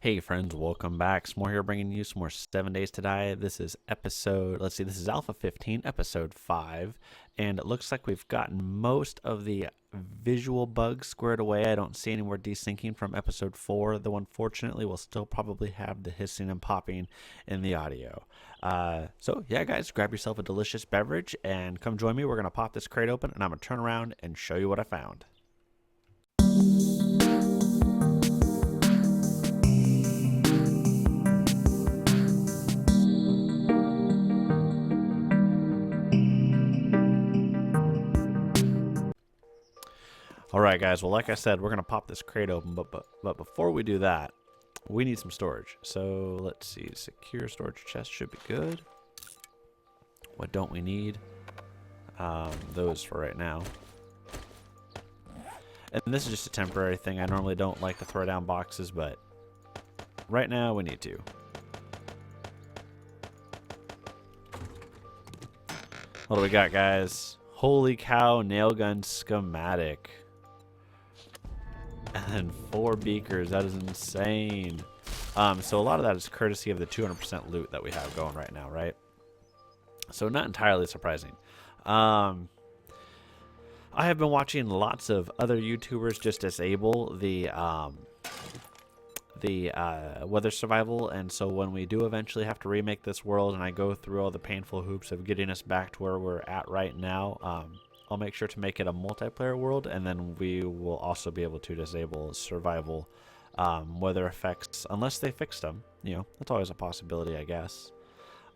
Hey friends, welcome back. S'more here bringing you some more 7 Days to Die. This is episode, let's see, this is Alpha 15, episode 5. And it looks like we've gotten most of the visual bugs squared away. I don't see any more desyncing from episode 4, though unfortunately we'll still probably have the hissing and popping in the audio. So yeah guys, grab yourself a delicious beverage and come join me. We're going to pop this crate open and I'm going to turn around and show you what I found. Alright guys, well like I said, we're going to pop this crate open, but before we do that, we need some storage. So let's see, secure storage chest should be good. What don't we need? Those for right now. And this is just a temporary thing. I normally don't like to throw down boxes, but right now we need to. What do we got, guys? Holy cow, nail gun schematic. And then 4 beakers. That is insane. So a lot of that is courtesy of the 200% loot that we have going right now, right? So not entirely surprising. I have been watching lots of other YouTubers just disable the weather survival, and so when we do eventually have to remake this world and I go through all the painful hoops of getting us back to where we're at right now, I'll make sure to make it a multiplayer world, and then we will also be able to disable survival weather effects unless they fixed them. You know, that's always a possibility, I guess.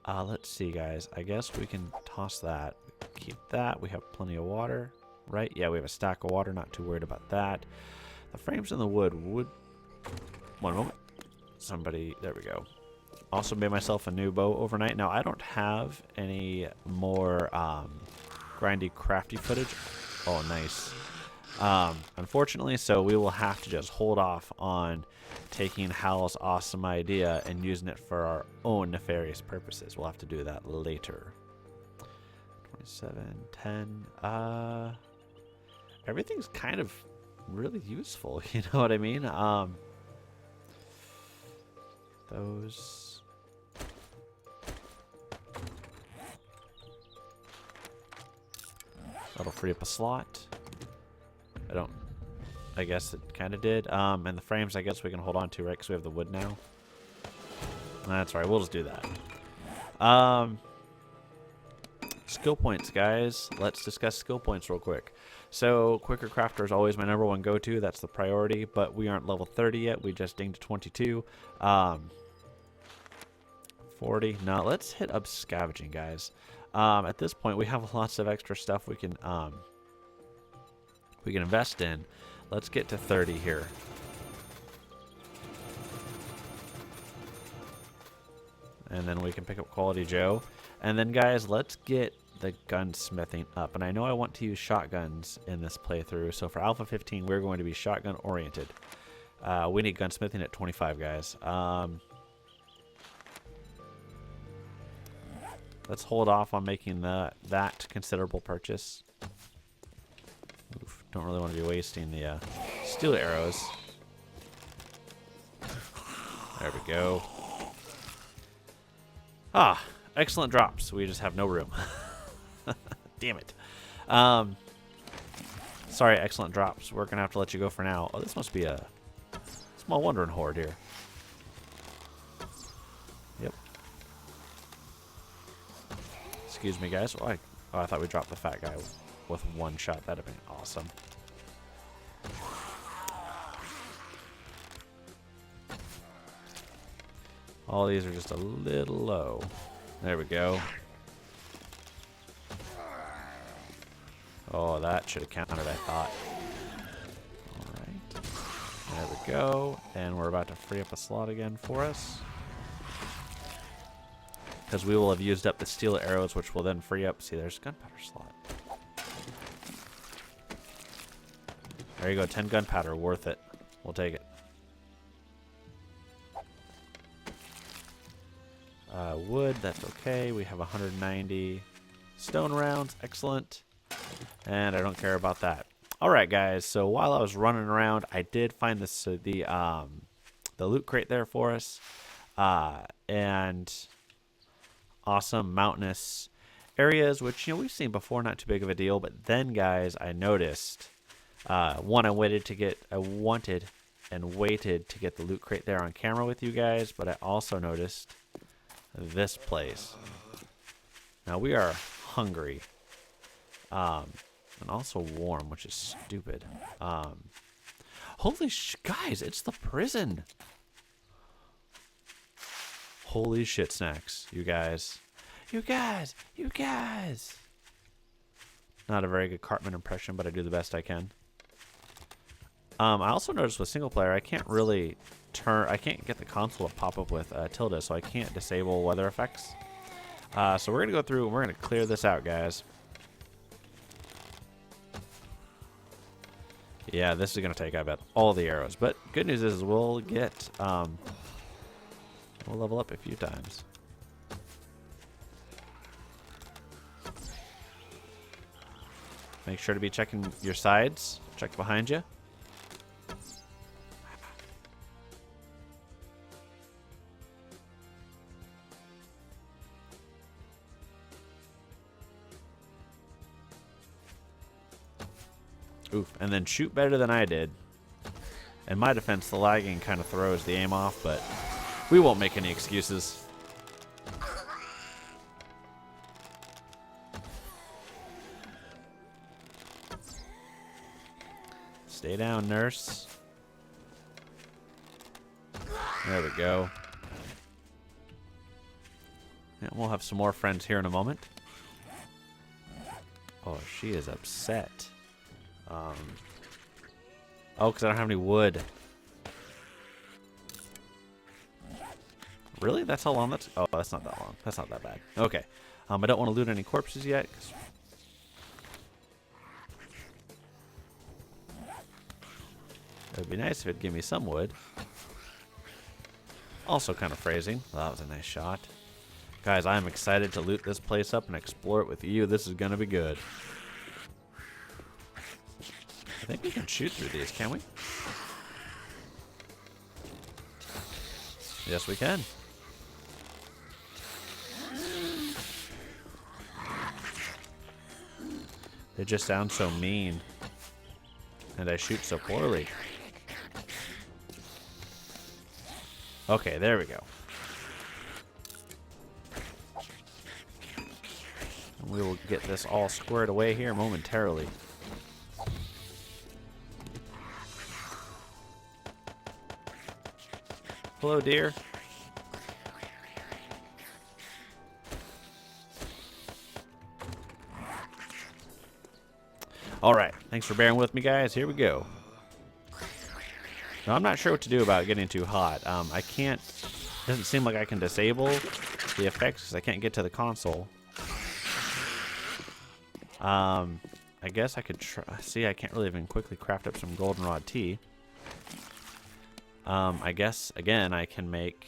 Let's see, guys. I guess we can toss that. Keep that. We have plenty of water, right? Yeah, we have a stack of water. Not too worried about that. The frames in the wood would... One moment. Somebody... There we go. Also made myself a new bow overnight. Now, I don't have any more grindy, crafty footage. Oh, nice. Unfortunately, so we will have to just hold off on taking Hal's awesome idea and using it for our own nefarious purposes. We'll have to do that later. 27, 10. Everything's kind of really useful, you know what I mean? Those... That'll free up a slot. I guess it kind of did. And the frames, I guess we can hold on to, right? Because we have the wood now. That's right. We'll just do that. Skill points, guys. Let's discuss skill points real quick. So, Quicker Crafter is always my #1 go-to. That's the priority. But we aren't level 30 yet. We just dinged 22. 40. Now, let's hit up scavenging, guys. At this point, we have lots of extra stuff we can invest in. Let's get to 30 here. And then we can pick up Quality Joe. And then, guys, let's get the gunsmithing up. And I know I want to use shotguns in this playthrough. So for Alpha 15, we're going to be shotgun oriented. We need gunsmithing at 25, guys. Let's hold off on making that considerable purchase. Oof, don't really want to be wasting the steel arrows. There we go. Ah, excellent drops. We just have no room. Damn it. Sorry, excellent drops. We're going to have to let you go for now. Oh, this must be a small wandering horde here. Yep. Excuse me, guys. Oh, I thought we dropped the fat guy with one shot. That'd have been awesome. All these are just a little low. There we go. Oh, that should have counted, I thought. Alright. There we go. And we're about to free up a slot again for us. Because we will have used up the steel arrows, which will then free up. See, there's a gunpowder slot. There you go, 10 gunpowder, worth it. We'll take it. Wood, that's okay. We have 190 stone rounds, excellent. And I don't care about that. All right, guys. So while I was running around, I did find this the loot crate there for us. And awesome mountainous areas, which, you know, we've seen before, not too big of a deal. But then, guys, I noticed, one, I wanted and waited to get the loot crate there on camera with you guys, but I also noticed this place. Now, we are hungry, and also warm, which is stupid. Holy guys, it's the prison. Holy shit snacks, you guys. You guys! Not a very good Cartman impression, but I do the best I can. I also noticed with single player, I can't really I can't get the console to pop up with tilde, so I can't disable weather effects. So we're going to go through and we're going to clear this out, guys. Yeah, this is going to take, I bet, all the arrows. But good news is we'll get, we'll level up a few times. Make sure to be checking your sides. Check behind you. Oof, and then shoot better than I did. In my defense, the lagging kind of throws the aim off, but we won't make any excuses. Stay down, nurse. There we go. Yeah, we'll have some more friends here in a moment. Oh, she is upset. Oh, because I don't have any wood. Really? That's how long that's... Oh, that's not that long. That's not that bad. Okay. I don't want to loot any corpses yet. It would be nice if it'd give me some wood. Also kind of phrasing. Well, that was a nice shot. Guys, I am excited to loot this place up and explore it with you. This is going to be good. I think we can shoot through these, can we? Yes, we can. They just sound so mean. And I shoot so poorly. Okay, there we go. And we will get this all squared away here momentarily. Hello, dear. All right. Thanks for bearing with me, guys. Here we go. Now, I'm not sure what to do about getting too hot. I can't... Doesn't seem like I can disable the effects because I can't get to the console. I guess I could try... See, I can't really even quickly craft up some goldenrod tea. I guess, again, I can make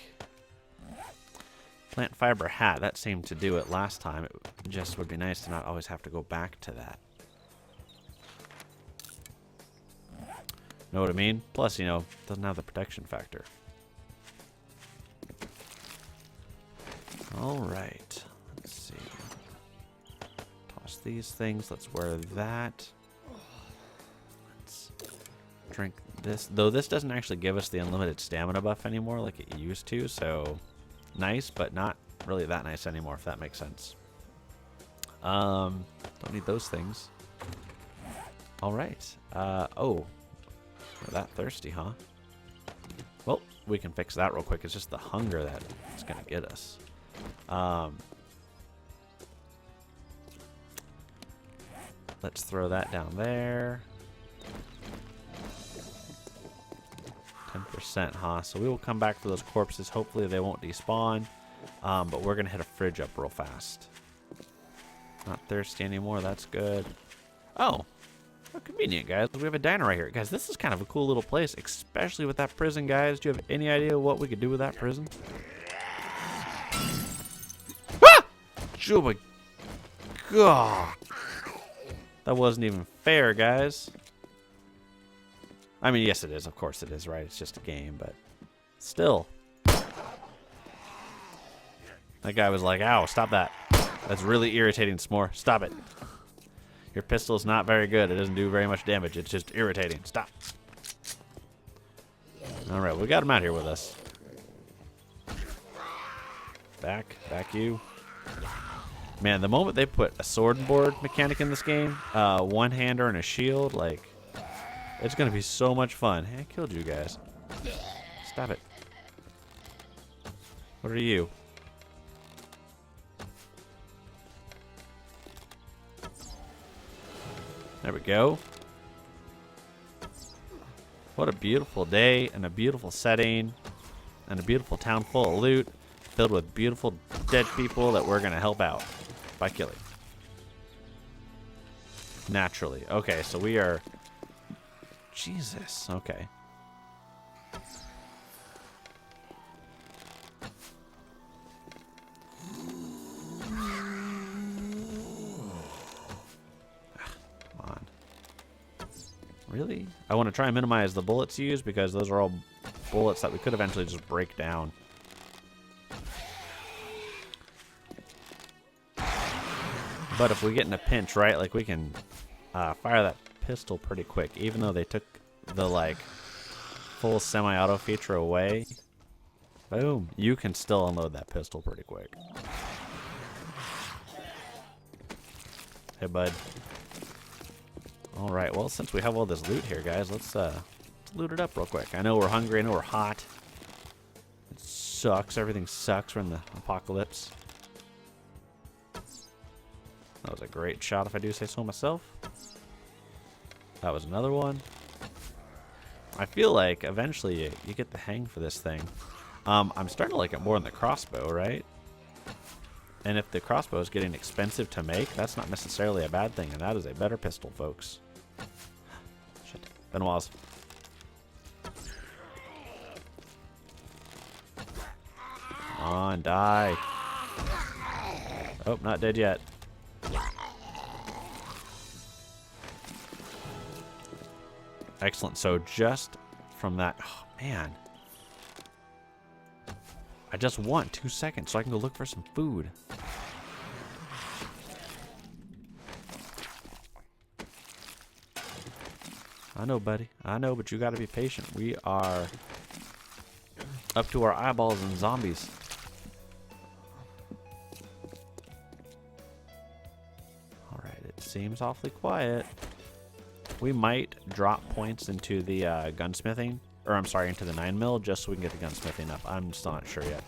plant fiber hat. That seemed to do it last time. It just would be nice to not always have to go back to that. Know what I mean? Plus, you know, doesn't have the protection factor. All right. Let's see. Toss these things. Let's wear that. Let's drink this. Though this doesn't actually give us the unlimited stamina buff anymore like it used to, so nice, but not really that nice anymore, if that makes sense. Don't need those things. All right. Oh. We're that thirsty, huh? Well, we can fix that real quick. It's just the hunger that's going to get us. Let's throw that down there. 10%, huh? So we will come back for those corpses. Hopefully they won't despawn. But we're going to hit a fridge up real fast. Not thirsty anymore. That's good. Oh. How convenient, guys. We have a diner right here. Guys, this is kind of a cool little place, especially with that prison, guys. Do you have any idea what we could do with that prison? Ah! Oh my God. That wasn't even fair, guys. I mean, yes, it is. Of course it is, right? It's just a game, but Still. That guy was like, ow, stop that. That's really irritating, S'more. Stop it. Your pistol is not very good. It doesn't do very much damage. It's just irritating. Stop. Alright, we got him out here with us. Back you. Man, the moment they put a sword and board mechanic in this game, one-hander and a shield, like, it's going to be so much fun. Hey, I killed you guys. Stop it. What are you? There we go. What a beautiful day and a beautiful setting and a beautiful town full of loot filled with beautiful dead people that we're going to help out by killing. Naturally. Okay, so we are... Jesus. Okay. Really? I want to try and minimize the bullets used because those are all bullets that we could eventually just break down. But if we get in a pinch, right, like we can fire that pistol pretty quick. Even though they took the, like, full semi-auto feature away. Boom. You can still unload that pistol pretty quick. Hey, bud. Alright, well, since we have all this loot here, guys, let's loot it up real quick. I know we're hungry, I know we're hot. It sucks, everything sucks. We're in the apocalypse. That was a great shot, if I do say so myself. That was another one. I feel like eventually you get the hang for this thing. I'm starting to like it more than the crossbow, right? And if the crossbow is getting expensive to make, that's not necessarily a bad thing, and that is a better pistol, folks. Shit. Benoit's. Come on, die. Oh, not dead yet. Excellent. So just from that... Oh, man. I just want 2 seconds so I can go look for some food. I know, buddy. I know, but you gotta be patient. We are up to our eyeballs in zombies. Alright, it seems awfully quiet. We might drop points into the gunsmithing. Or, I'm sorry, into the 9mm, just so we can get the gunsmithing up. I'm still not sure yet.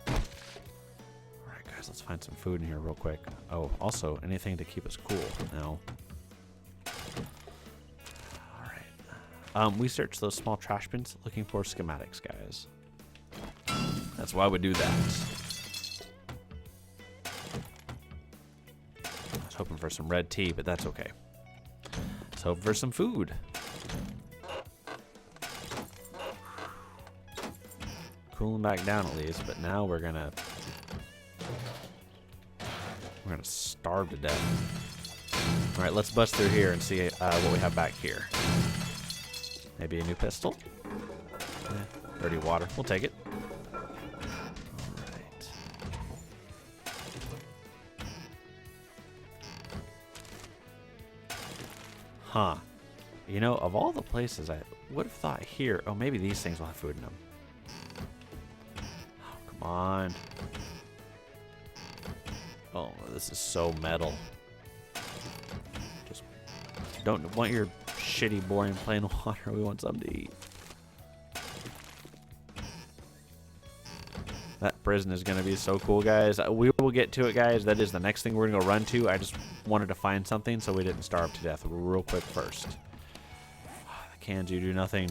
Alright, guys, let's find some food in here real quick. Oh, also, anything to keep us cool. No. Alright. We searched those small trash bins looking for schematics, guys. That's why we do that. I was hoping for some red tea, but that's okay. Let's hope for some food. Cooling back down at least, but now we're gonna starve to death. All right, let's bust through here and see what we have back here. Maybe a new pistol. Dirty water. We'll take it. All right. Huh. You know, of all the places, I would have thought here. Oh, maybe these things will have food in them. Come on. Oh, this is so metal. Just don't want your shitty, boring, plain water. We want something to eat. That prison is going to be so cool, guys. We will get to it, guys. That is the next thing we're going to go run to. I just wanted to find something so we didn't starve to death real quick first. The cans, you do nothing.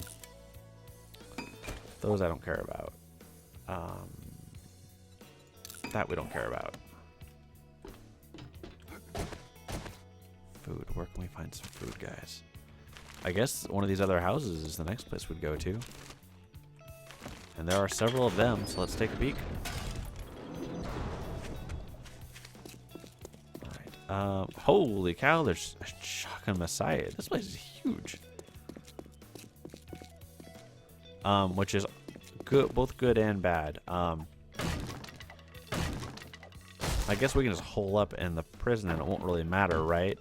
Those I don't care about. That we don't care about. Food. Where can we find some food, guys? I guess one of these other houses is the next place we'd go to. And there are several of them, so let's take a peek. Alright. Holy cow, there's a shotgun Messiah. This place is huge. which is good, both good and bad. I guess we can just hole up in the prison and it won't really matter, right?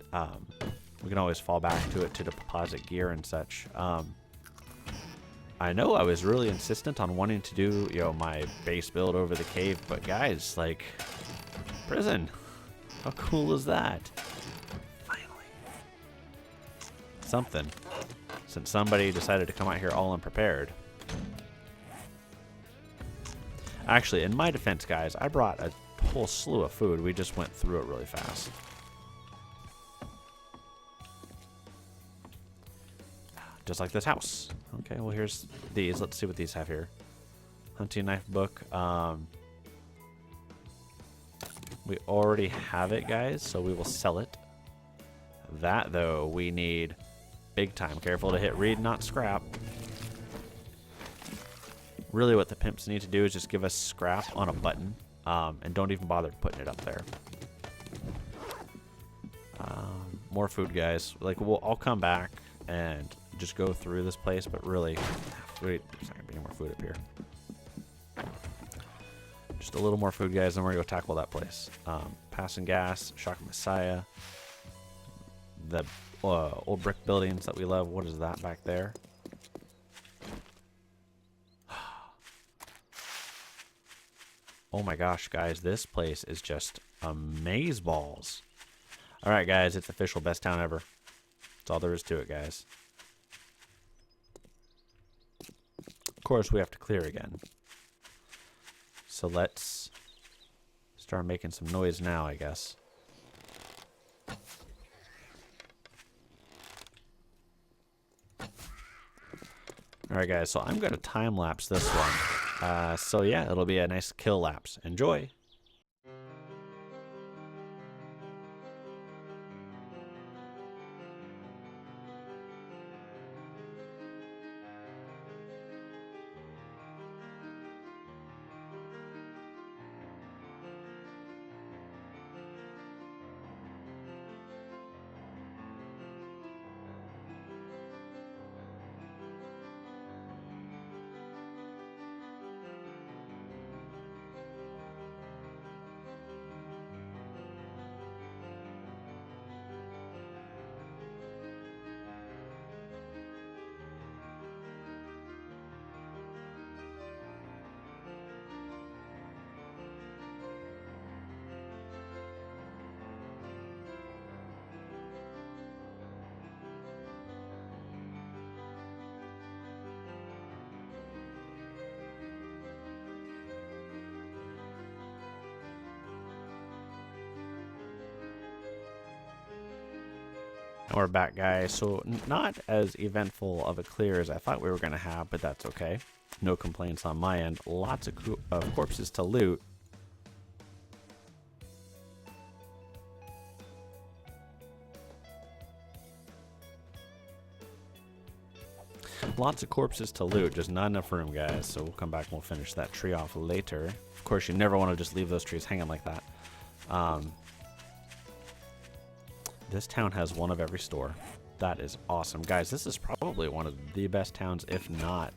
We can always fall back to it to deposit gear and such. I know I was really insistent on wanting to do, you know, my base build over the cave, but guys, like, prison, how cool is that? Finally. Something. Since somebody decided to come out here all unprepared. Actually, in my defense, guys, I brought a whole slew of food. We just went through it really fast. Just like this house. Okay, well, here's these. Let's see what these have here. Hunting knife book. We already have it, guys, so we will sell it. That, though, we need big time. Careful to hit read, not scrap. Really what the pimps need to do is just give us scrap on a button, and don't even bother putting it up there. More food, guys. Like, I'll come back and just go through this place, but really, wait, there's not gonna be any more food up here. Just a little more food, guys, and we're gonna go tackle that place. Passing gas, Shock Messiah, the old brick buildings that we love. What is that back there? Oh my gosh, guys, this place is just amazeballs. All right, guys, it's official, best town ever. That's all there is to it, guys. Of course, we have to clear again. So let's start making some noise now, I guess. Alright, guys, so I'm going to time-lapse this one. So yeah, it'll be a nice kill lapse. Enjoy! And we're back, guys. So not as eventful of a clear as I thought we were going to have, but that's okay. No complaints on my end. Lots of corpses to loot. Lots of corpses to loot, just not enough room, guys. So we'll come back and we'll finish that tree off later. Of course, you never want to just leave those trees hanging like that. This town has one of every store. That is awesome. Guys, this is probably one of the best towns, if not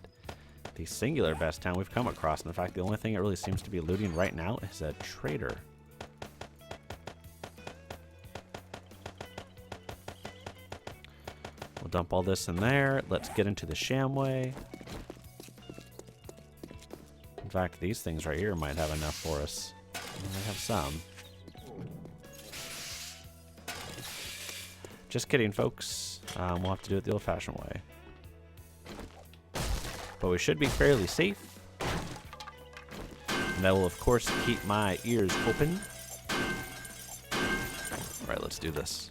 the singular best town we've come across. And in fact, the only thing it really seems to be looting right now is a trader. We'll dump all this in there. Let's get into the Shamway. In fact, these things right here might have enough for us. We have some. Just kidding, folks. We'll have to do it the old-fashioned way. But we should be fairly safe. And that will, of course, keep my ears open. All right, let's do this.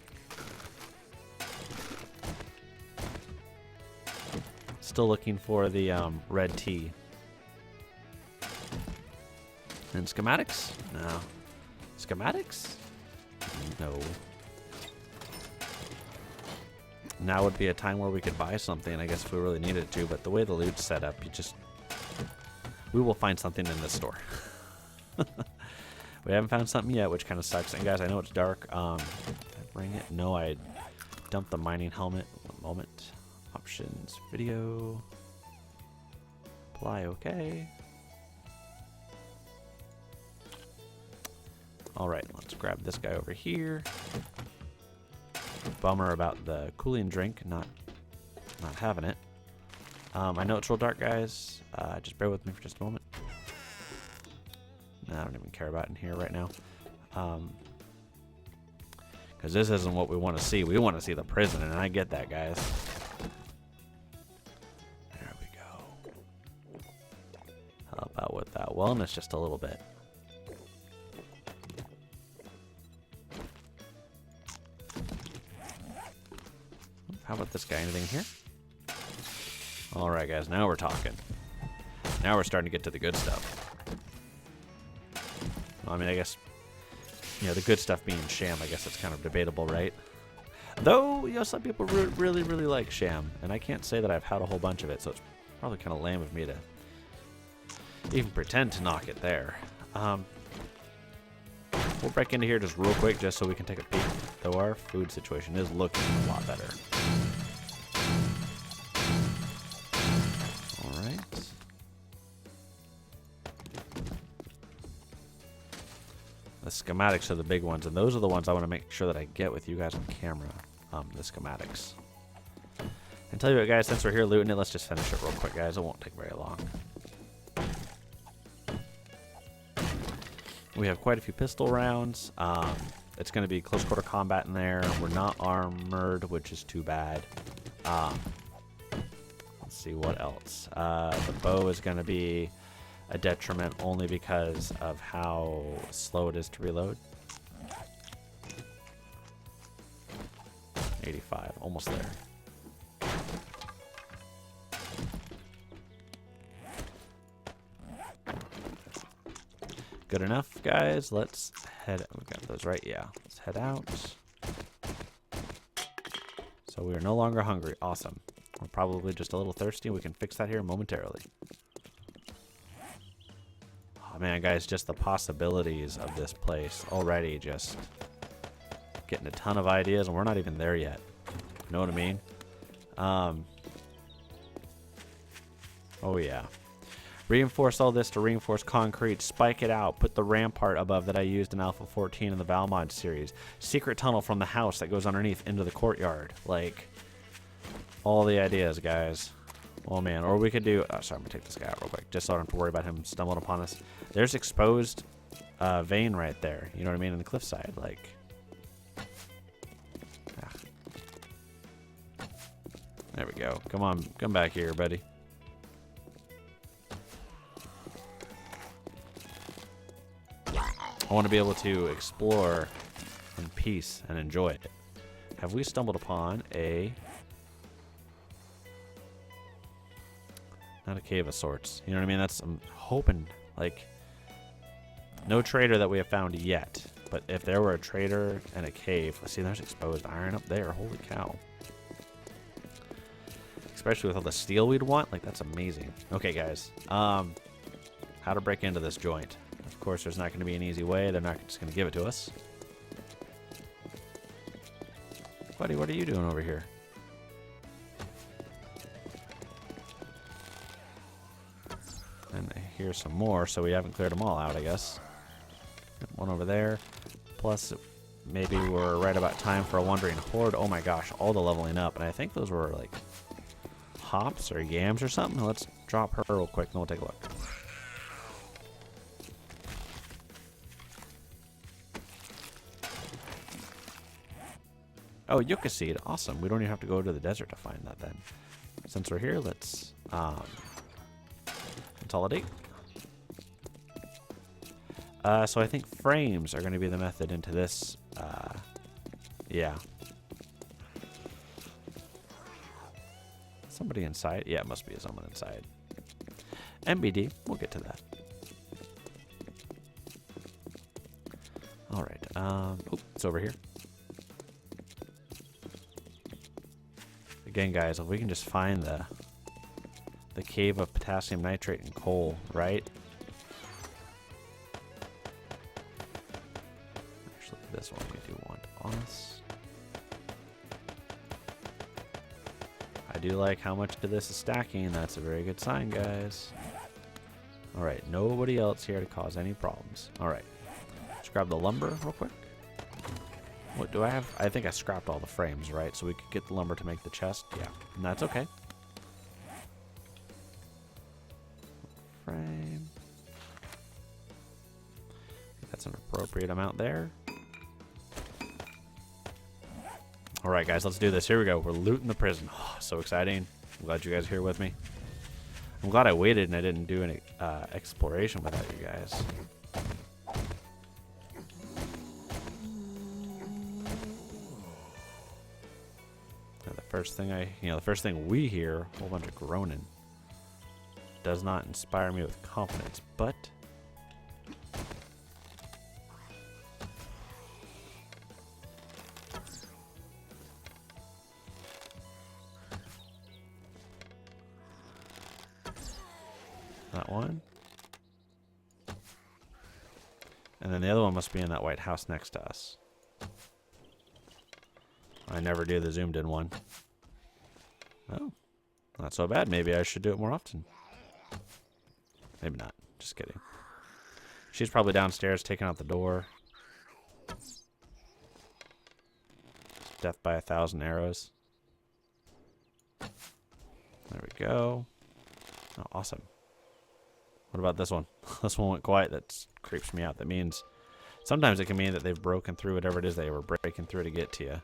Still looking for the red tea. And schematics? No. Schematics? No. Now would be a time where we could buy something, I guess, if we really needed to, but the way the loot's set up, we will find something in this store. We haven't found something yet, which kind of sucks. And guys, I know it's dark. Did I bring it? No, I dumped the mining helmet. One moment. Options, video. Fly, okay. Alright, let's grab this guy over here. Bummer about the cooling drink, not having it. I know it's real dark, guys. Just bear with me for just a moment. I don't even care about in here right now. Because this isn't what we want to see. We want to see the prison, and I get that, guys. There we go. Help out with that wellness just a little bit. How about this guy? Anything here? Alright, guys. Now we're talking. Now we're starting to get to the good stuff. Well, I mean, I guess, you know, the good stuff being sham, I guess it's kind of debatable, right? Though, you know, some people really like sham. And I can't say that I've had a whole bunch of it, so it's probably kind of lame of me to even pretend to knock it there. We'll break into here just real quick just so we can take a peek. Though our food situation is looking a lot better. Alright. The schematics are the big ones, and those are the ones I want to make sure that I get with you guys on camera. The schematics. And tell you what, guys, since we're here looting it, let's just finish it real quick, guys. It won't take very long. We have quite a few pistol rounds. It's going to be close quarter combat in there. We're not armored, which is too bad. Let's see what else. The bow is going to be a detriment only because of how slow it is to reload. 85, almost there. Good enough, guys. Let's head. We got those right. Yeah. Let's head out. So we are no longer hungry. Awesome. We're probably just a little thirsty. We can fix that here momentarily. Oh man, guys, just the possibilities of this place already. Just getting a ton of ideas, and we're not even there yet. You know what I mean? Oh yeah. Reinforce all this to reinforce concrete. Spike it out. Put the rampart above that I used in Alpha 14 in the Valmod series. Secret tunnel from the house that goes underneath into the courtyard. Like, all the ideas, guys. Oh, man. Or we could do... Oh, sorry, I'm going to take this guy out real quick. Just so I don't have to worry about him stumbling upon us. There's exposed vein right there. You know what I mean? On the cliffside. Like... Ah. There we go. Come on. Come back here, buddy. I want to be able to explore in peace and enjoy it. Have we stumbled upon a... Not a cave of sorts. You know what I mean? That's... I'm hoping, like... No trader that we have found yet. But if there were a trader and a cave... See, there's exposed iron up there. Holy cow. Especially with all the steel we'd want. Like, that's amazing. Okay, guys. How to break into this joint. Of course, there's not going to be an easy way. They're not just going to give it to us. Buddy, what are you doing over here? And here's some more, so we haven't cleared them all out, I guess. One over there. Plus, maybe we're right about time for a wandering horde. Oh my gosh, all the leveling up. And I think those were like hops or yams or something. Let's drop her real quick and we'll take a look. Oh, yucca seed. Awesome. We don't even have to go to the desert to find that then. Since we're here, let's consolidate. So I think frames are going to be the method into this. Yeah. Somebody inside? Yeah, it must be someone inside. MBD. We'll get to that. All right. Oh, it's over here. Again, guys, if we can just find the cave of potassium nitrate and coal, right? Actually, this one we do want on us. I do like how much of this is stacking. That's a very good sign, guys. Alright, nobody else here to cause any problems. Alright, let's grab the lumber real quick. What do I have? I think I scrapped all the frames, right? So we could get the lumber to make the chest. Yeah, and that's okay. Frame. That's an appropriate amount there. Alright, guys, let's do this. Here we go. We're looting the prison. Oh, so exciting. I'm glad you guys are here with me. I'm glad I waited and I didn't do any exploration without you guys. Now, the first thing we hear, a whole bunch of groaning, does not inspire me with confidence, but that one. And then the other one must be in that white house next to us. I never do the zoomed in one. Oh, not so bad. Maybe I should do it more often. Maybe not. Just kidding. She's probably downstairs taking out the door. Death by 1,000 arrows. There we go. Oh, awesome. What about this one? This one went quiet. That creeps me out. That means sometimes it can mean that they've broken through whatever it is they were breaking through to get to you.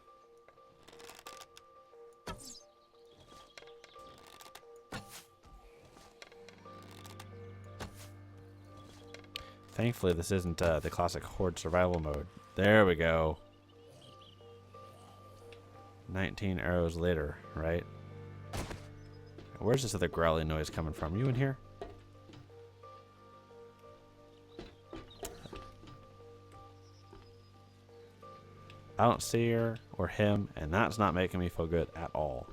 Thankfully, this isn't the classic horde survival mode. There we go. 19 arrows later, right? Where's this other growly noise coming from? You in here? I don't see her or him, and that's not making me feel good at all.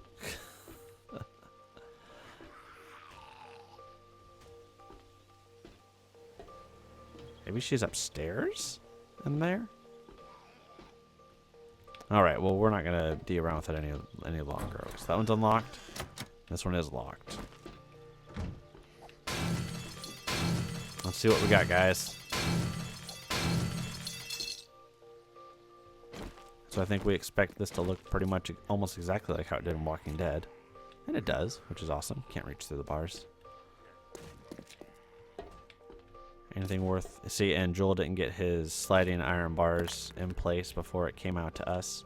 Maybe she's upstairs in there? Alright, well, we're not going to D around with it any longer. So that one's unlocked. This one is locked. Let's see what we got, guys. So I think we expect this to look pretty much almost exactly like how it did in Walking Dead. And it does, which is awesome. Can't reach through the bars. Anything worth... See, and Joel didn't get his sliding iron bars in place before it came out to us.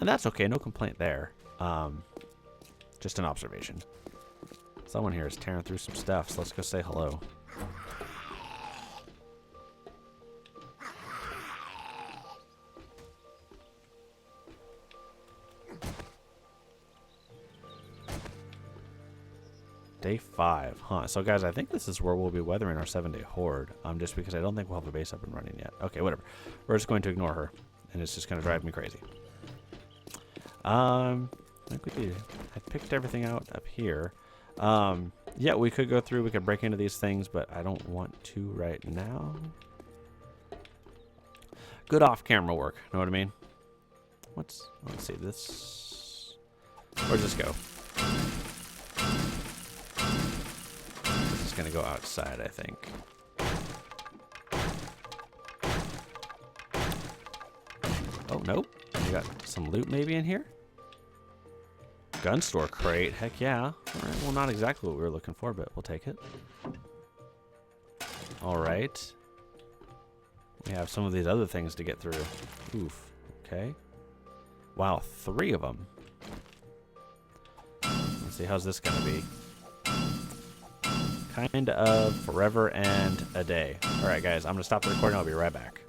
And that's okay. No complaint there. Just an observation. Someone here is tearing through some stuff, so let's go say hello. Day 5, huh? So guys, I think this is where we'll be weathering our 7-day horde. Just because I don't think we'll have a base up and running yet. Okay, whatever. We're just going to ignore her, and it's just going to drive me crazy. I think I picked everything out up here. Yeah, we could go through. We could break into these things, but I don't want to right now. Good off-camera work. Know what I mean? Let's see this. Where's this go? Gonna go outside, I think. Oh, nope. We got some loot maybe in here? Gun store crate. Heck yeah. Alright, well, not exactly what we were looking for, but we'll take it. Alright. We have some of these other things to get through. Oof. Okay. Wow, 3 of them. Let's see, how's this gonna be? Kind of forever and a day. Alright, guys, I'm going to stop the recording. I'll be right back.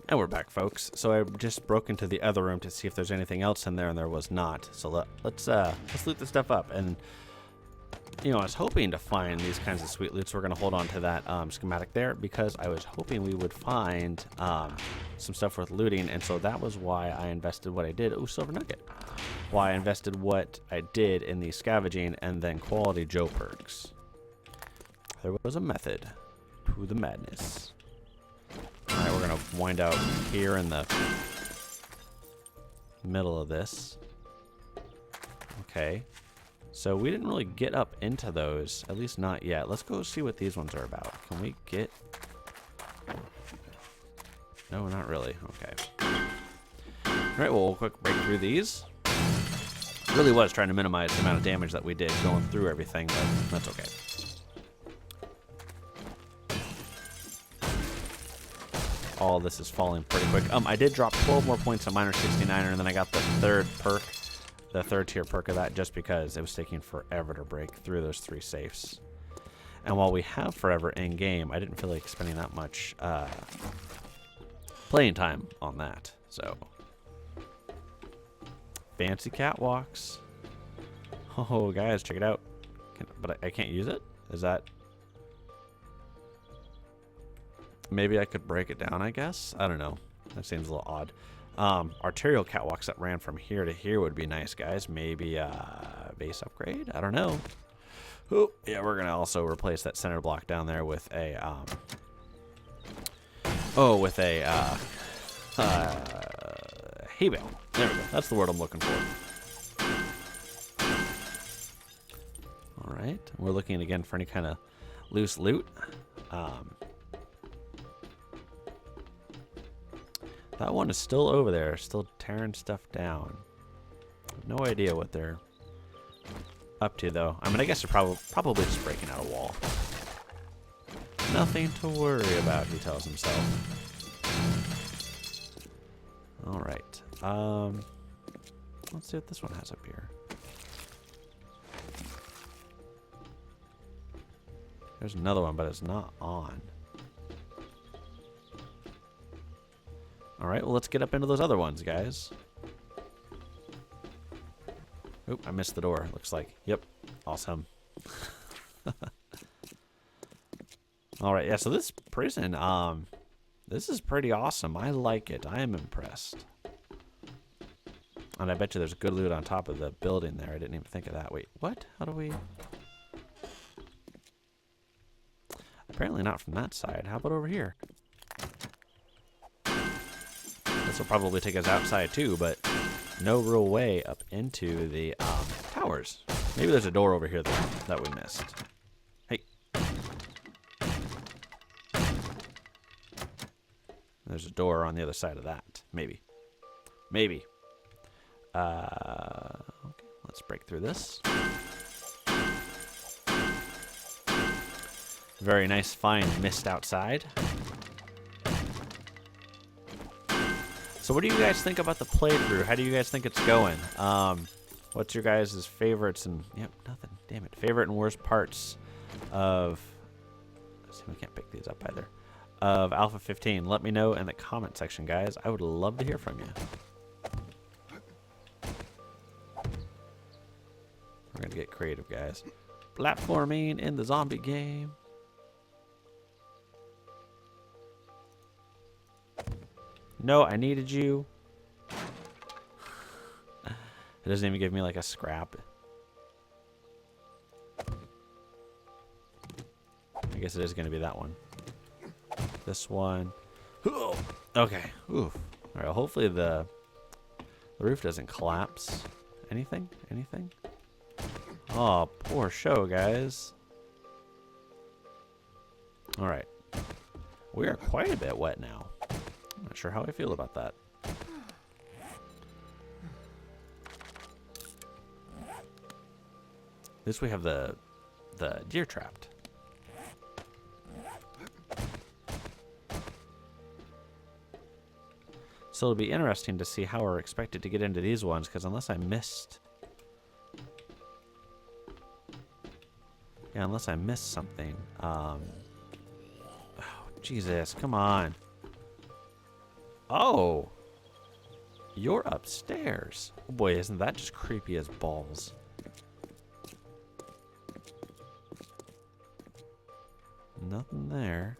And we're back, folks. So I just broke into the other room to see if there's anything else in there, and there was not. So let's loot this stuff up. And, you know, I was hoping to find these kinds of sweet loots. We're going to hold on to that schematic there because I was hoping we would find some stuff worth looting. And so that was why I invested what I did. Oh, silver nugget. Why I invested what I did in the scavenging and then quality Joe perks. There was a method to the madness. Alright, we're going to wind out here in the middle of this. Okay. So we didn't really get up into those, at least not yet. Let's go see what these ones are about. Can we get... No, not really. Okay. Alright, well, we'll quick break through these. Really was trying to minimize the amount of damage that we did going through everything, but that's okay. All this is falling pretty quick. I did drop 12 more points on Miner 69er, and then I got the third perk, the third tier perk of that, just because it was taking forever to break through those 3 safes. And while we have forever in game, I didn't feel like spending that much playing time on that. So fancy catwalks. Oh, guys, check it out. But I can't use it. Is that? Maybe I could break it down, I guess. I don't know. That seems a little odd. Arterial catwalks that ran from here to here would be nice, guys. Maybe base upgrade? I don't know. Oh, yeah, we're going to also replace that center block down there with a... hay bale. There we go. That's the word I'm looking for. All right. We're looking again for any kind of loose loot. That one is still over there, still tearing stuff down. No idea what they're up to, though. I mean, I guess they're probably just breaking out a wall. Nothing to worry about, he tells himself. All right. Let's see what this one has up here. There's another one, but it's not on. All right, well, let's get up into those other ones, guys. Oop, I missed the door, looks like. Yep, awesome. All right, yeah, so this prison, this is pretty awesome. I like it. I am impressed. And I bet you there's good loot on top of the building there. I didn't even think of that. Wait, what? How do we... Apparently not from that side. How about over here? This will probably take us outside too, but no real way up into the towers. Maybe there's a door over here that we missed. Hey. There's a door on the other side of that. Maybe. Maybe. Okay, let's break through this. Very nice, fine mist outside. So what do you guys think about the playthrough? How do you guys think it's going? What's your guys' favorites and... Yep, nothing. Damn it. Favorite and worst parts of... Let's see, we can't pick these up either. Of Alpha 15. Let me know in the comment section, guys. I would love to hear from you. We're going to get creative, guys. Platforming in the zombie game. No, I needed you. It doesn't even give me like a scrap. I guess it is going to be that one. This one. Okay. Oof. All right. Hopefully the roof doesn't collapse. Anything? Anything? Oh, poor show, guys. All right. We are quite a bit wet now. I'm not sure how I feel about that. At least we have the deer trapped. So it'll be interesting to see how we're expected to get into these ones, because unless I missed... Yeah, unless I missed something. Oh, Jesus, come on. Oh, you're upstairs. Oh boy, isn't that just creepy as balls? Nothing there.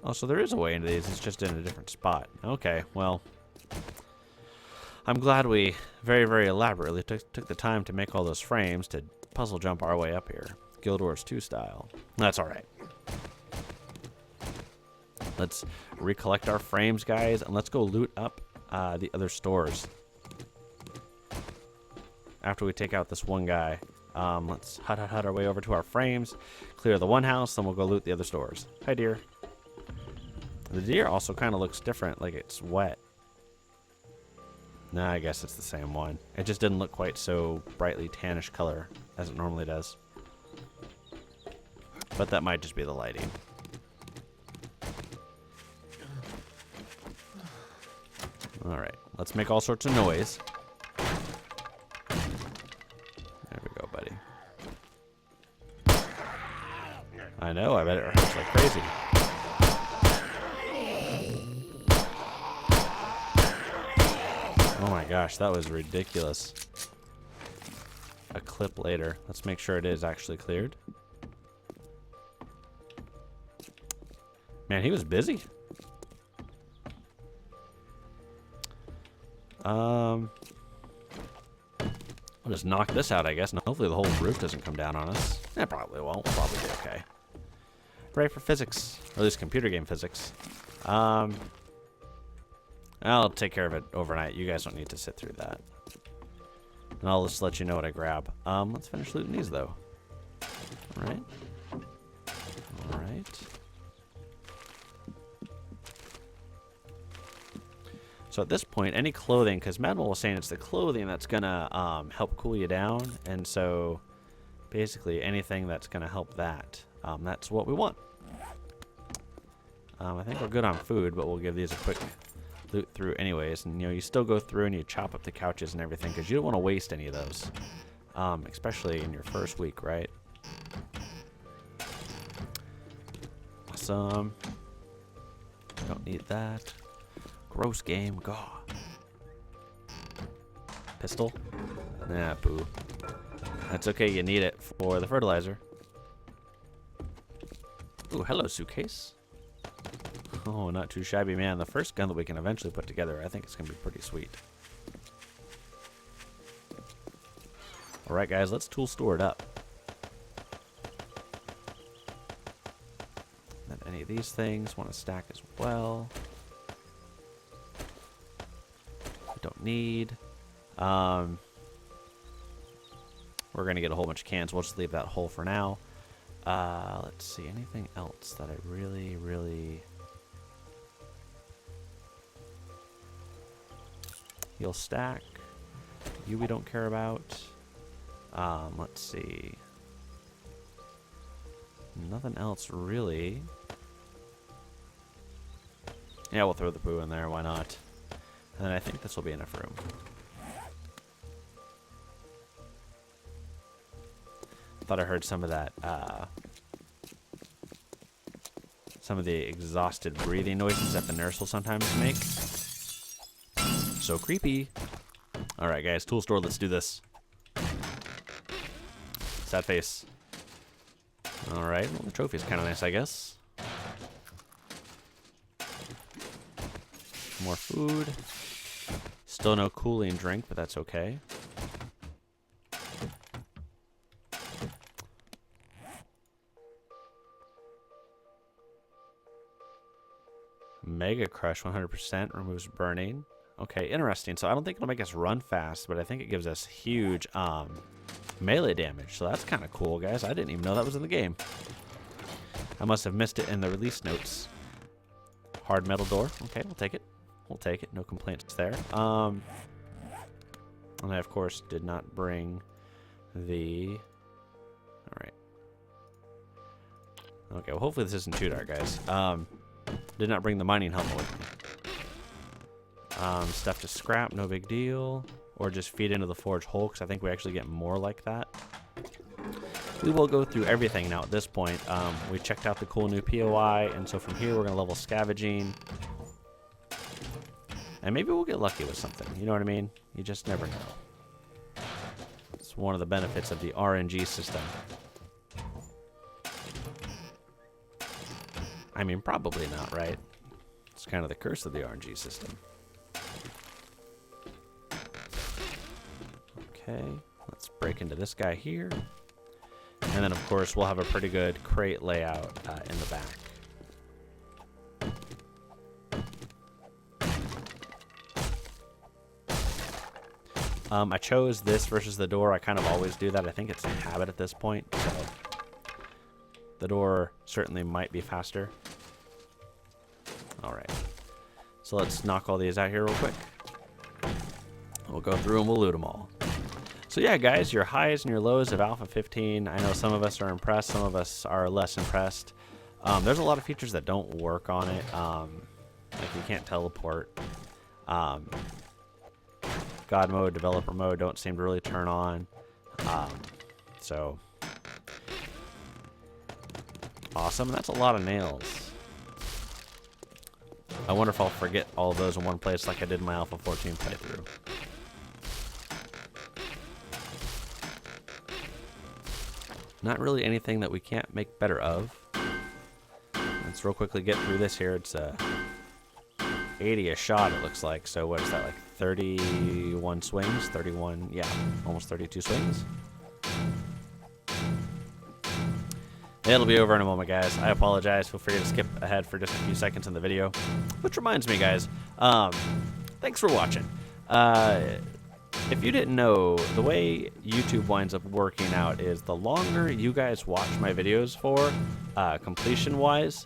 Oh, so there is a way into these. It's just in a different spot. Okay, well, I'm glad we very, very elaborately took the time to make all those frames to puzzle jump our way up here. Guild Wars 2 style. That's all right. Let's recollect our frames, guys, and let's go loot up the other stores. after we take out this one guy. Let's hut our way over to our frames, clear the one house, then we'll go loot the other stores. Hi, deer. The deer also kind of looks different, like it's wet. Nah, I guess it's the same one. It just didn't look quite so brightly tannish color as it normally does. But that might just be the lighting. Alright, let's make all sorts of noise. There we go, buddy. I know, I bet it hurts like crazy. Oh my gosh, that was ridiculous. A clip later. Let's make sure it is actually cleared. Man, he was busy. We'll just knock this out, I guess, and hopefully the whole roof doesn't come down on us. It probably won't. We'll probably be okay. Hooray for physics. Or at least computer game physics. I'll take care of it overnight. You guys don't need to sit through that. And I'll just let you know what I grab. Let's finish looting these, though. Alright. Alright. So at this point, any clothing, because Manuel was saying it's the clothing that's going to help cool you down. And so basically anything that's going to help that, that's what we want. I think we're good on food, but we'll give these a quick loot through anyways. And, you know, you still go through and you chop up the couches and everything because you don't want to waste any of those, especially in your first week, right? Awesome. Don't need that. Gross game, God. Pistol? Nah, boo. That's okay, you need it for the fertilizer. Ooh, hello, suitcase. Oh, not too shabby, man. The first gun that we can eventually put together, I think it's going to be pretty sweet. Alright, guys, let's tool store it up. Then any of these things want to stack as well. Don't need. We're gonna get a whole bunch of cans. We'll just leave that whole for now. Let's see, anything else that I really you'll stack. You we don't care about. Let's see. Nothing else really. Yeah, we'll throw the poo in there, why not? And then I think this will be enough room. Thought I heard some of that, some of the exhausted breathing noises that the nurse will sometimes make. So creepy. Alright guys, tool store, let's do this. Sad face. Alright, well the trophy's kind of nice, I guess. More food. Still no cooling drink, but that's okay. Mega Crush 100% removes burning. Okay, interesting. So I don't think it'll make us run fast, but I think it gives us huge melee damage. So that's kind of cool, guys. I didn't even know that was in the game. I must have missed it in the release notes. Hard metal door. Okay, we'll take it. We'll take it. No complaints there. And I, of course, did not bring the... Alright. Okay, well, hopefully this isn't too dark, guys. Did not bring the mining helmet with me. Stuff to scrap, no big deal. Or just feed into the forge hole, because I think we actually get more like that. We will go through everything now at this point. We checked out the cool new POI, and so from here we're going to level scavenging. And maybe we'll get lucky with something. You know what I mean? You just never know. It's one of the benefits of the RNG system. I mean, probably not, right? It's kind of the curse of the RNG system. Okay, let's break into this guy here. And then, of course, we'll have a pretty good crate layout in the back. I chose this versus the door. I kind of always do that. I think it's a habit at this point. So the door certainly might be faster. All right. So let's knock all these out here real quick. We'll go through and we'll loot them all. So yeah, guys, your highs and your lows of Alpha 15. I know some of us are impressed. Some of us are less impressed. There's a lot of features that don't work on it. Like you can't teleport. God mode, developer mode don't seem to really turn on. So awesome. That's a lot of nails. I wonder if I'll forget all of those in one place like I did in my Alpha 14 playthrough. Not really anything that we can't make better of. Let's real quickly get through this here. It's 80 a shot, it looks like. So what is that, like 31 swings? 31, yeah, almost 32 swings. It'll be over in a moment, guys. I apologize. Feel free to skip ahead for just a few seconds in the video. Which reminds me, guys, thanks for watching. If you didn't know, the way YouTube winds up working out is the longer you guys watch my videos for, completion-wise,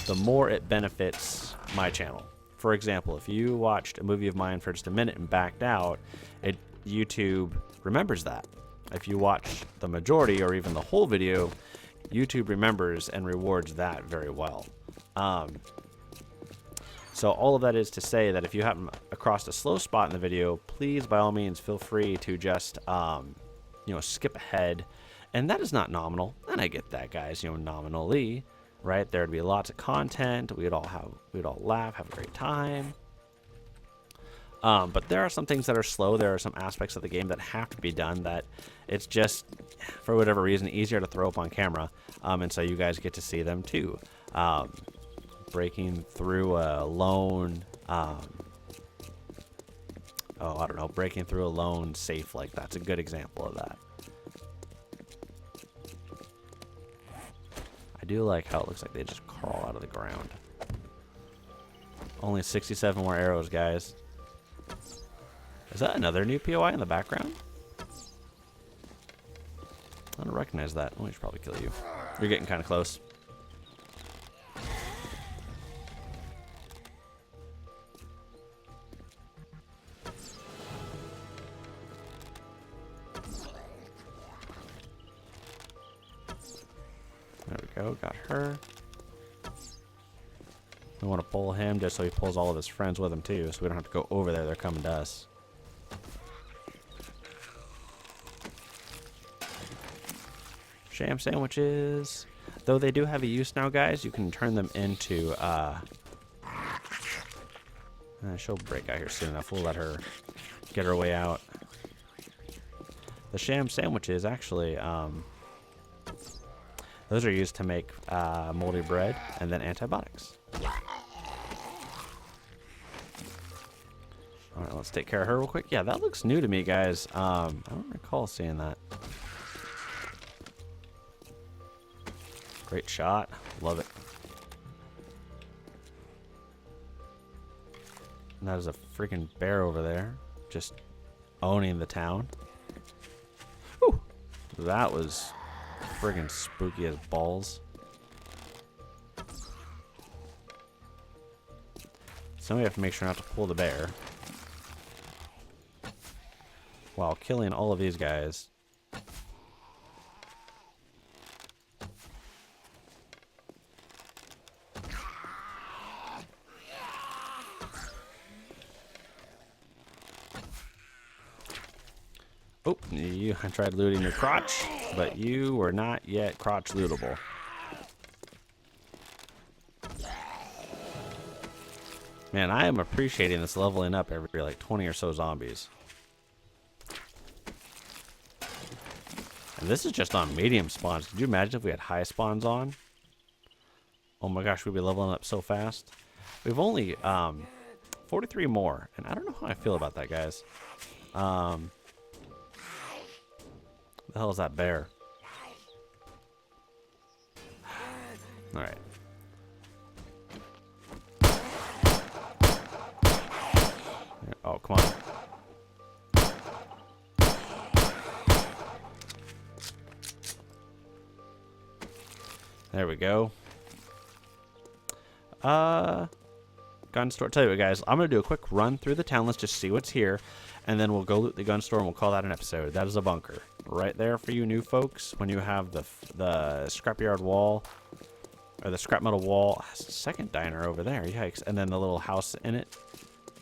the more it benefits my channel. For example, if you watched a movie of mine for just a minute and backed out, YouTube remembers that. If you watch the majority or even the whole video, YouTube remembers and rewards that very well. So all of that is to say that if you happen across a slow spot in the video, please, by all means, feel free to just, skip ahead. And that is not nominal. And I get that, guys, nominally, right? There'd be lots of content. We'd all laugh, have a great time. But there are some things that are slow. There are some aspects of the game that have to be done that it's just, for whatever reason, easier to throw up on camera. And so you guys get to see them too. Breaking through a lone, breaking through a lone safe, like that's a good example of that. I do like how it looks like they just crawl out of the ground. Only 67 more arrows, guys. Is that another new POI in the background? I don't recognize that. Oh, I should probably kill you. You're getting kind of close. There we go, got her. We want to pull him just so he pulls all of his friends with him too, so we don't have to go over there, they're coming to us. Sham sandwiches. Though they do have a use now, guys, you can turn them into, she'll break out here soon enough. We'll let her get her way out. The sham sandwiches, actually, those are used to make moldy bread and then antibiotics. All right, let's take care of her real quick. Yeah, that looks new to me, guys. I don't recall seeing that. Great shot. Love it. And that is a freaking bear over there. Just owning the town. Whew. That was friggin' spooky as balls. So we have to make sure not to pull the bear while killing all of these guys. Oh, I tried looting your crotch, but you were not yet crotch lootable. Man, I am appreciating this leveling up every like 20 or so zombies. And this is just on medium spawns. Could you imagine if we had high spawns on? Oh my gosh, we'd be leveling up so fast. We've only 43 more, and I don't know how I feel about that, guys. The hell is that bear? All right. Oh, come on. There we go. Gun store. Tell you what, guys. I'm going to do a quick run through the town. Let's just see what's here. And then we'll go loot the gun store and we'll call that an episode. That is a bunker. Right there for you new folks. When you have the scrapyard wall. Or the scrap metal wall. Second diner over there. Yikes. And then the little house in it.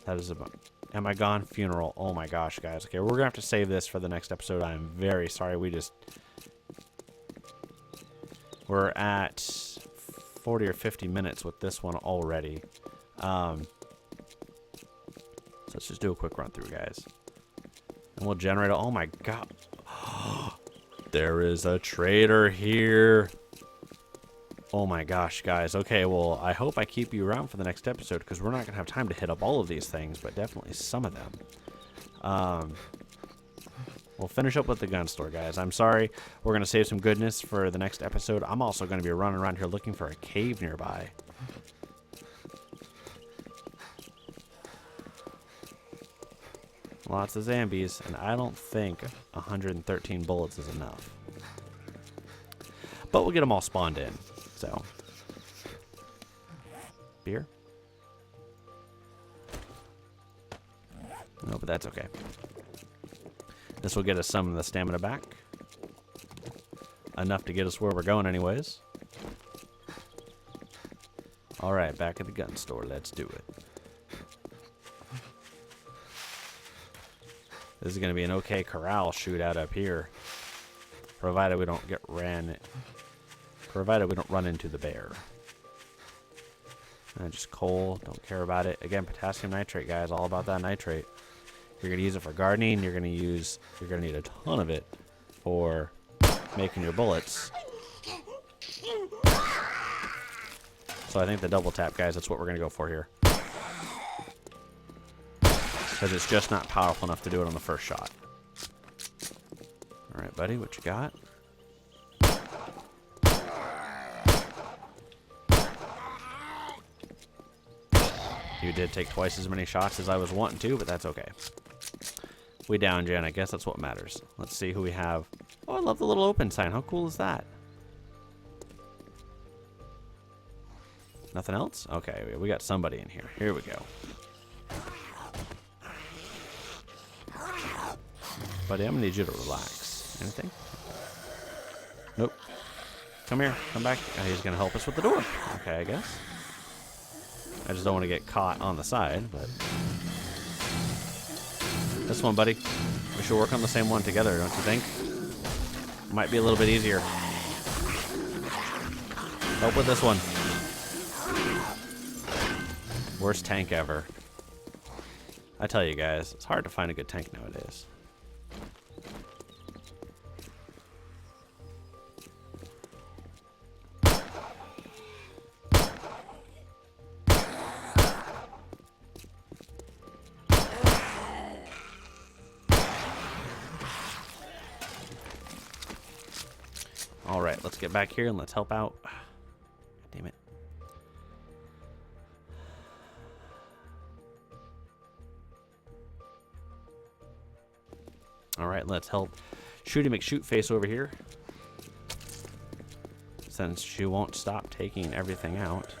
That is a bunker. Am I gone? Funeral. Oh my gosh, guys. Okay, we're going to have to save this for the next episode. I'm very sorry. We're at 40 or 50 minutes with this one already. So let's just do a quick run through, guys. And we'll generate oh my god. There is a trader here. Oh my gosh, guys. Okay, well, I hope I keep you around for the next episode because we're not going to have time to hit up all of these things, but definitely some of them. We'll finish up with the gun store, guys. I'm sorry. We're going to save some goodness for the next episode. I'm also going to be running around here looking for a cave nearby. Lots of zombies, and I don't think 113 bullets is enough. But we'll get them all spawned in. So, beer? No, but that's okay. This will get us some of the stamina back. Enough to get us where we're going anyways. Alright, back at the gun store. Let's do it. This is going to be an okay corral shootout up here. Provided we don't Provided we don't run into the bear. And just coal, don't care about it. Again, potassium nitrate, guys, all about that nitrate. You're gonna use it for gardening. You're gonna need a ton of it for making your bullets. So I think the double tap, guys, that's what we're gonna go for here. Because it's just not powerful enough to do it on the first shot. All right, buddy, what you got? You did take twice as many shots as I was wanting to, but that's okay. We down, Jen. I guess that's what matters. Let's see who we have. Oh, I love the little open sign. How cool is that? Nothing else? Okay, we got somebody in here. Here we go. Buddy, I'm gonna need you to relax. Anything? Nope. Come here. Come back. Oh, he's gonna help us with the door. Okay, I guess. I just don't want to get caught on the side, but... This one, buddy. We should work on the same one together, don't you think? Might be a little bit easier. Help with this one. Worst tank ever. I tell you guys, it's hard to find a good tank nowadays. Alright, let's get back here and let's help out. Damn it. Alright, let's help Shooty McShootface over here. Since she won't stop taking everything out.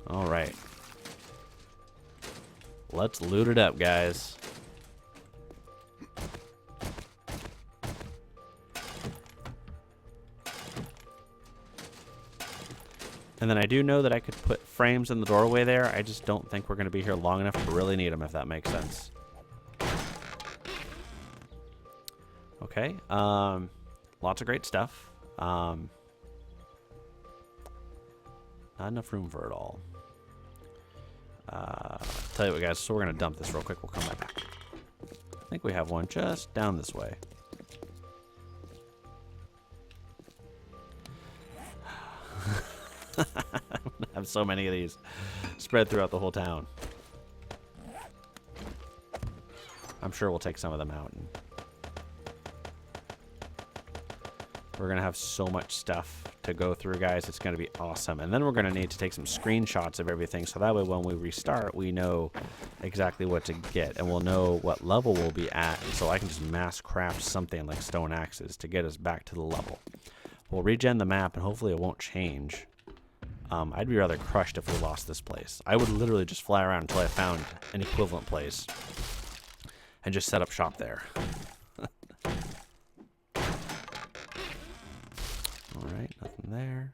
Alright. Let's loot it up, guys. And then I do know that I could put frames in the doorway there. I just don't think we're going to be here long enough to really need them, if that makes sense. Okay. Lots of great stuff. Not enough room for it all. Tell you what, guys, so we're going to dump this real quick. We'll come right back. I think we have one just down this way. I have so many of these spread throughout the whole town. I'm sure we'll take some of them out. And we're going to have so much stuff to go through, guys. It's going to be awesome. And then we're going to need to take some screenshots of everything, so that way when we restart, we know exactly what to get, and we'll know what level we'll be at, so I can just mass craft something like stone axes to get us back to the level. We'll regen the map, and hopefully it won't change. I'd be rather crushed if we lost this place. I would literally just fly around until I found an equivalent place and just set up shop there. Alright, nothing there.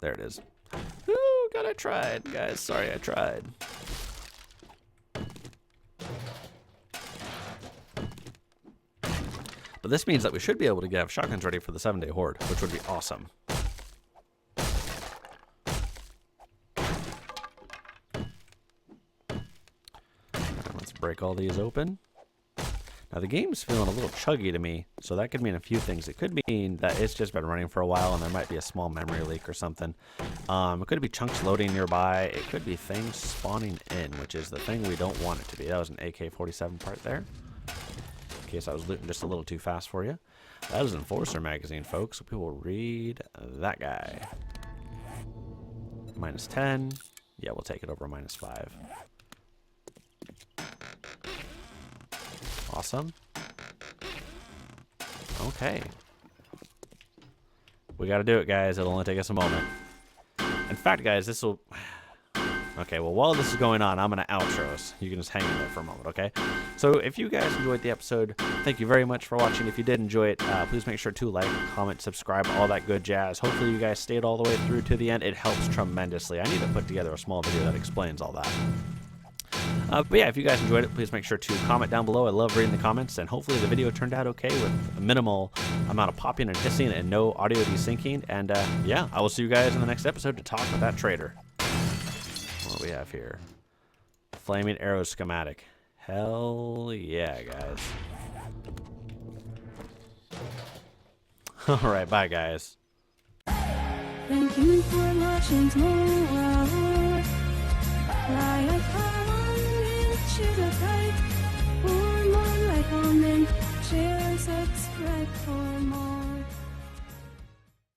There it is. Woo, God, I tried, guys. Sorry I tried. But this means that we should be able to have shotguns ready for the 7-day horde, which would be awesome. Let's break all these open. Now the game's feeling a little chuggy to me, so that could mean a few things. It could mean that it's just been running for a while and there might be a small memory leak or something. It could be chunks loading nearby. It could be things spawning in, which is the thing we don't want it to be. That was an AK-47 part there. In case I was looting just a little too fast for you. That is an Enforcer magazine, folks, so people read that guy. -10. Yeah, we'll take it over -5. Awesome. Okay. We gotta do it, guys. It'll only take us a moment. In fact, guys, this will... Okay, well, while this is going on, I'm gonna outro us. You can just hang in there for a moment, okay? So if you guys enjoyed the episode, thank you very much for watching. If you did enjoy it, please make sure to like, comment, subscribe, all that good jazz. Hopefully you guys stayed all the way through to the end. It helps tremendously. I need to put together a small video that explains all that. But yeah, if you guys enjoyed it, please make sure to comment down below. I love reading the comments, and hopefully the video turned out okay with a minimal amount of popping and hissing and no audio desyncing. And yeah, I will see you guys in the next episode to talk with that trader. What do we have here? Flaming arrow schematic. Hell yeah, guys. Alright, bye, guys. Thank you for watching tomorrow. Fly a car on with sugar pipe.